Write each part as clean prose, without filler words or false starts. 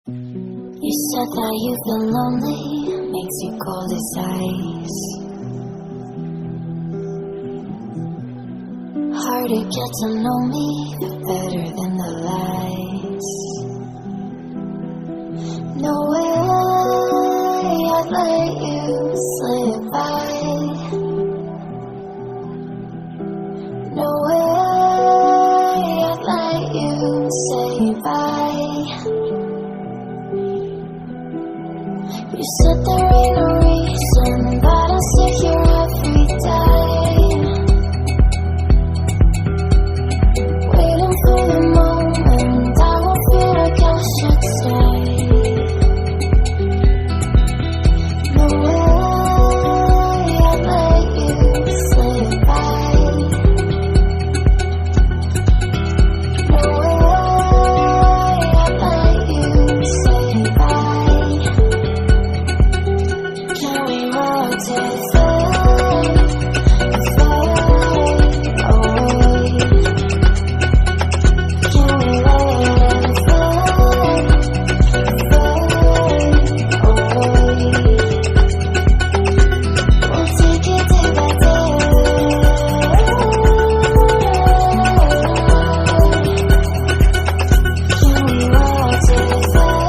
You said that you've been lonely, makes you cold as ice. Hard to get to know me, but better than the lies. No way I'd let you slip by. No way I'd let you say bye. You said there ain't no reason, but I'll sit here every day, waiting for the moment I won't feel like I should stay. No way I'd let you slip by. No way I'd let you say bye. Can we walk to fade away? Can we let it fade away? We'll take it day by day. Can we walk to fade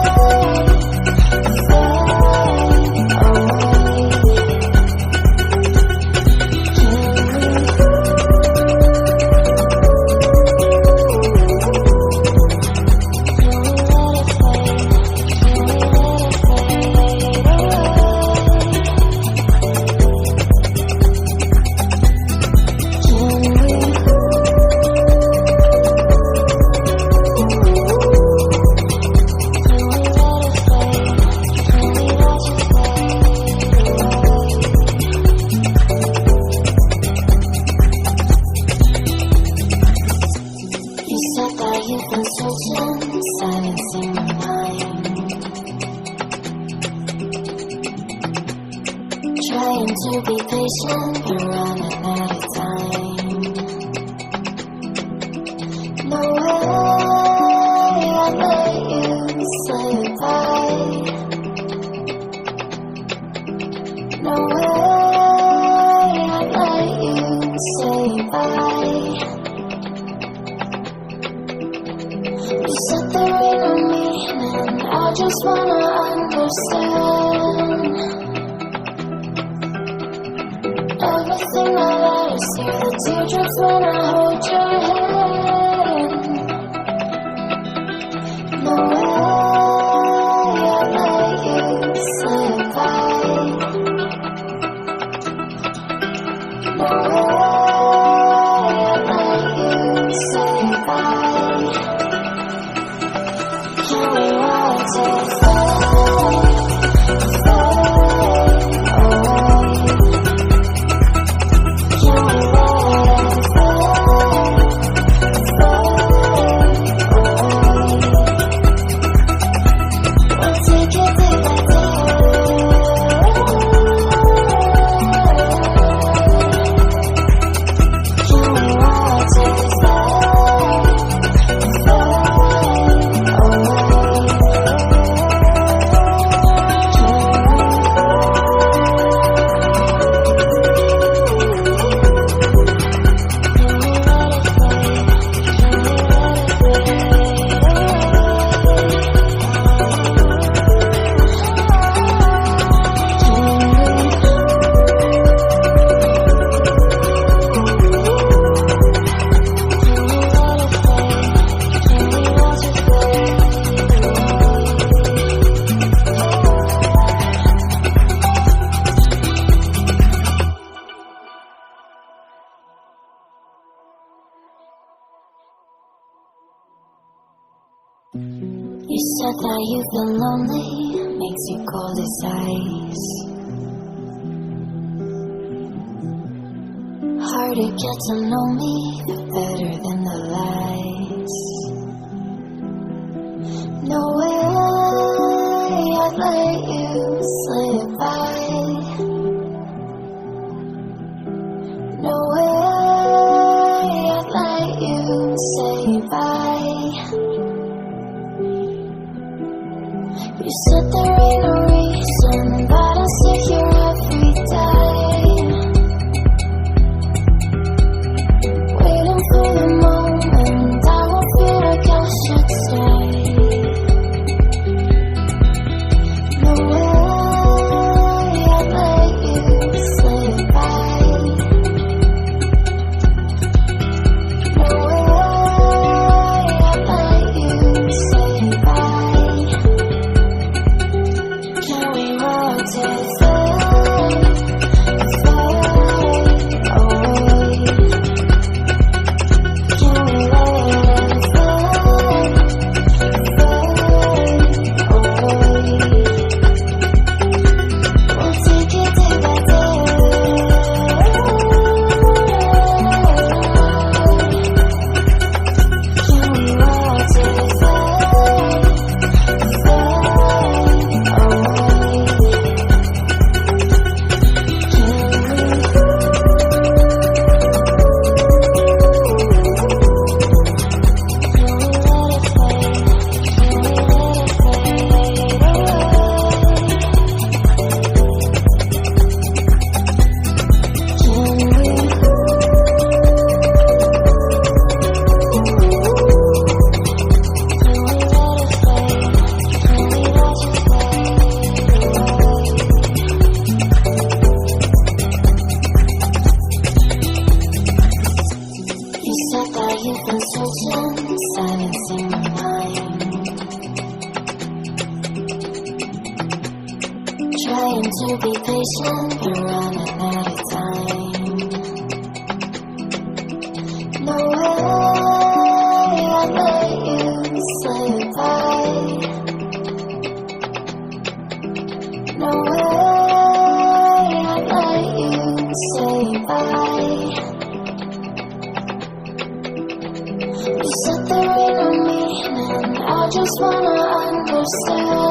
you've been searching, silencing my mind, trying to be patient, but running out of time. No way I'd let you slip by. No way I'd let you say bye. You said there ain't no meaning, I just wanna understand everything that I see, the teardrops when I hold your hand. No way I'd let you slip by. No way I'd let you say bye. Can we walk to fade away? Can we let it fade away? We'll take it day by day. Can we walk to You said that you've been lonely, makes you cold as ice. Hard to get to know me, but better than the lies. No way I'd let you slip by. No way I'd let you say bye. You said there ain't no reason, but I sit here every day, waiting for the moment I will feel like I should stay. No way I'd let you say goodbye. No way I'd let you say goodbye. Can we rotate fade away? Can we let it fade away? We'll take it day by day. Can we rotate fade away? You said that you've been searching, silencing my mind, trying to be patient, but running out of time. No way I'd let you say goodbye. No way I'd let you say goodbye. You said there ain't no meaning, I just wanna understand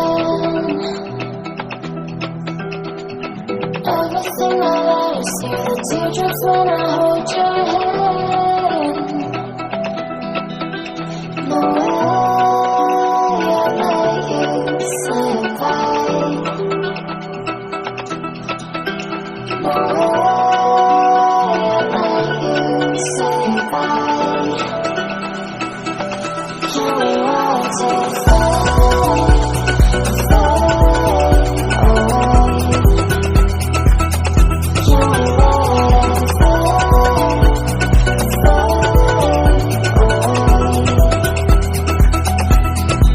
everything I let us see, the teardrops when I hold your hand. No way I'd let you say goodbye. No way I'd let you say goodbye. Can we rotate fade away? Can we let it fade away?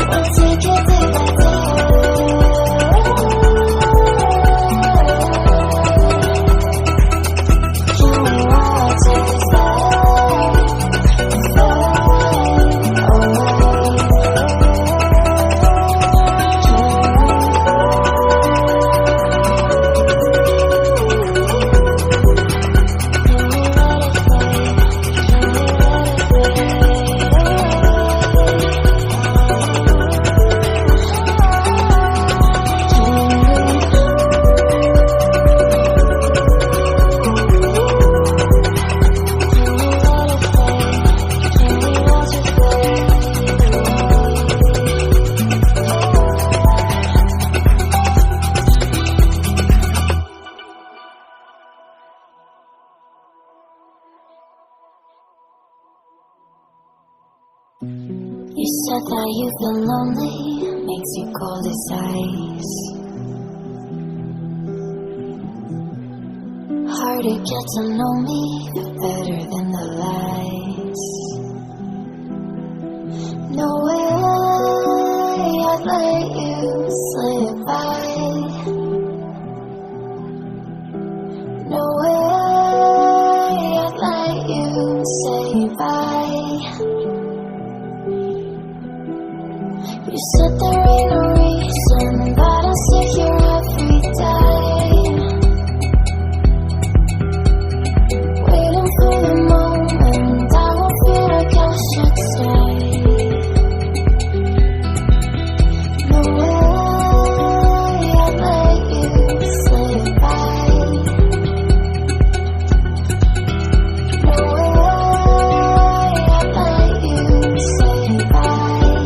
We'll take it day by day. Can we rotate fade away? You said that you've been lonely, makes you cold as ice. Hard to get to know me, but better than the lies. No way I'd let you say goodbye. No way I'd let you say goodbye. You said there ain't no reason, but I sit here every day, waiting for the moment I will feel like I should stay. No way I'd let you say goodbye. No way I'd let you say goodbye.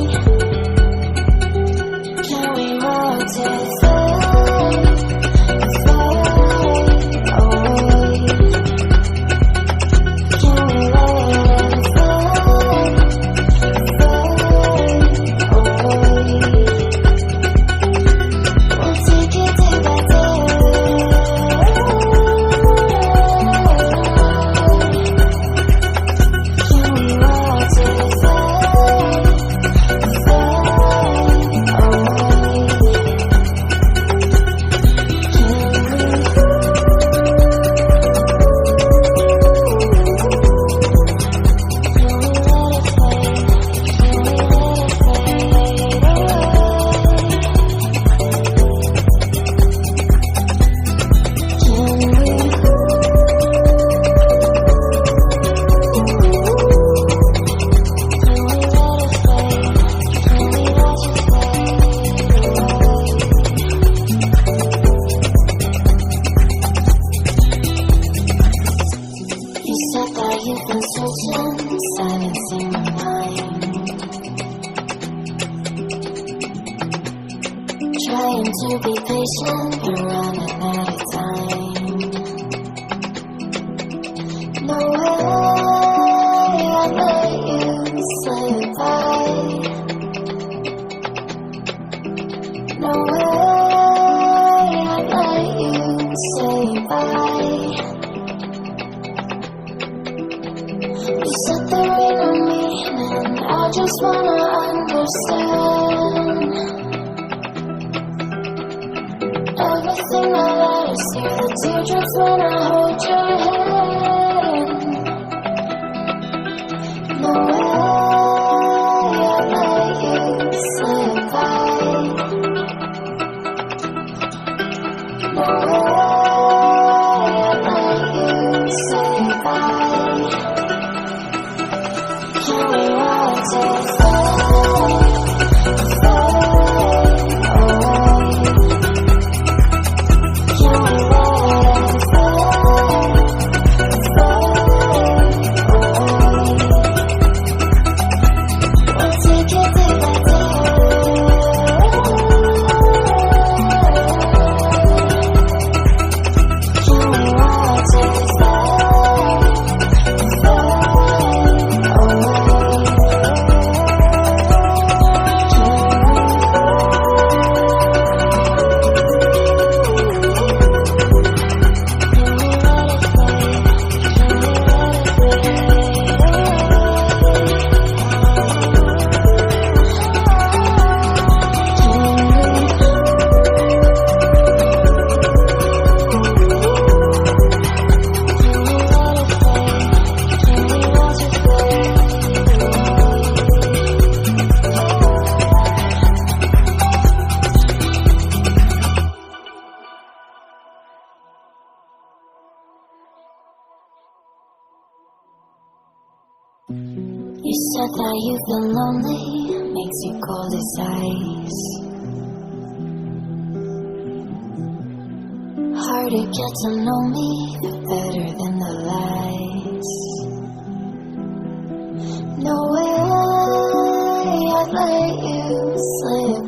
Trying to be patient, but running out of time. No way I'd let you slip by. No way I'd let you say bye. You said there ain't no meaning, I just wanna understand. Everything that I see, the teardrops when I hold your hand. No way I'd let you slip by. No way I'd let you say bye. Can we watch it fade, fade away? Can we let it fade, fade away? We'll take it day by day. Can we watch it fade, fade away? You said that you've been lonely, makes you cold as ice. Hard to get to know me, but better than the lies. No way I'd let you slip